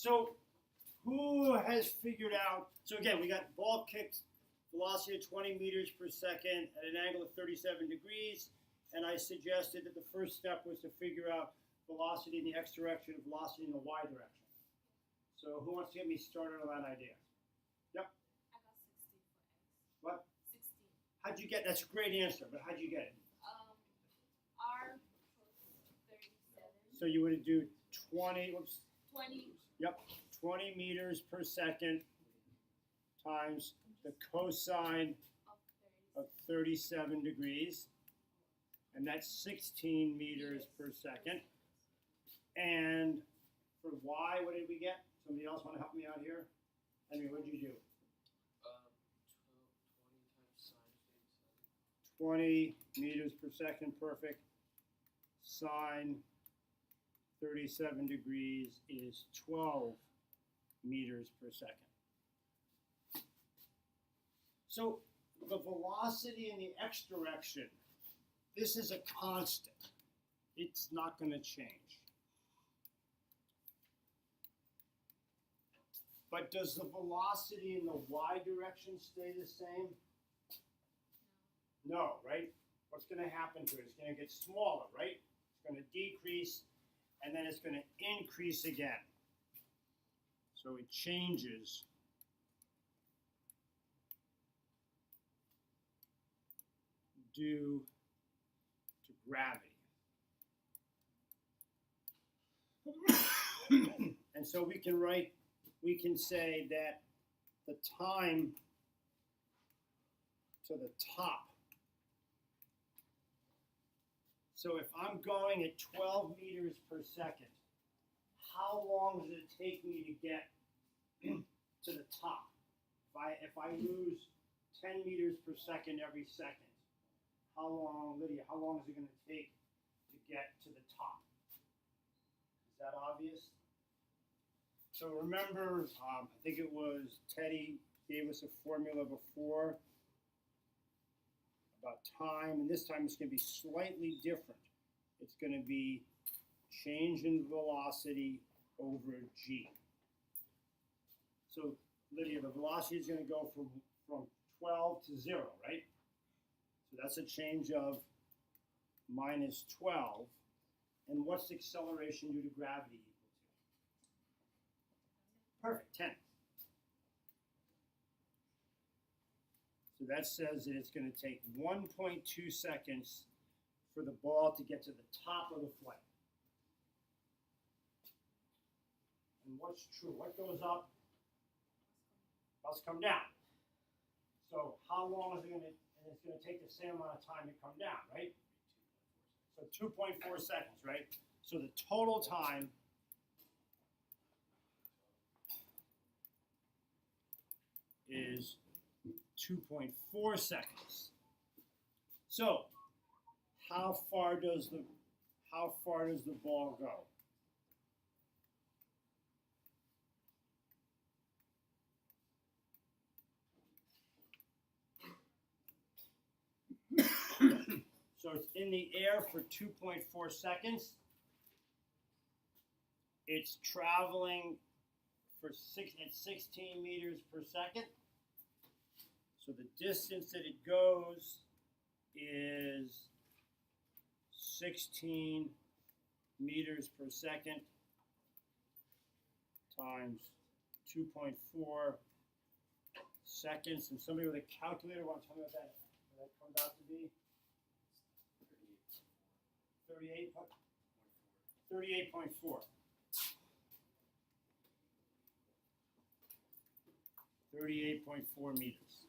So who has figured out, so again, we got ball kicked velocity of 20 meters per second at an angle of 37 degrees, and I suggested that the first step was to figure out velocity in the x direction and velocity in the y direction. So who wants to get me started on that idea? Yep. I got 16 for x. What? 16. How'd you get, that's a great answer, but how'd you get it? R plus 37. So you would do 20, whoops, 20. yep, 20 meters per second times the cosine of 37 degrees, and that's 16 meters per second. And for y, what did we get? Somebody else want to help me out here? Henry, what did you do? 20 meters per second, perfect. Sine 37 degrees is 12 meters per second. So the velocity in the x direction, this is a constant. It's not going to change. But does the velocity in the y direction stay the same? No, right? What's going to happen to it? It's going to get smaller, right? It's going to decrease, and then it's going to increase again. So it changes due to gravity. And so we can say that the time to the top. So if I'm going at 12 meters per second, how long does it take me to get to the top? If I lose 10 meters per second every second, how long, Lydia, how long is it going to take to get to the top? Is that obvious? So remember, I think it was Teddy gave us a formula before about time, and this time it's going to be slightly different. It's going to be change in velocity over g. So Lydia, the velocity is going to go from 12 to 0, right? So that's a change of minus 12. And what's the acceleration due to gravity equal to? Perfect, 10. So that says that it's going to take 1.2 seconds for the ball to get to the top of the flight. And what's true? What goes up must come down. So how long is it going to, and it's going to take the same amount of time to come down, right? So 2.4 seconds, right? So the total time is 2.4 seconds. So how far does the ball go? So it's in the air for 2.4 seconds. It's traveling at 16 meters per second. So the distance that it goes is 16 meters per second times 2.4 seconds. And somebody with a calculator want to tell me what that comes out to be? 38.4. 38.4 meters.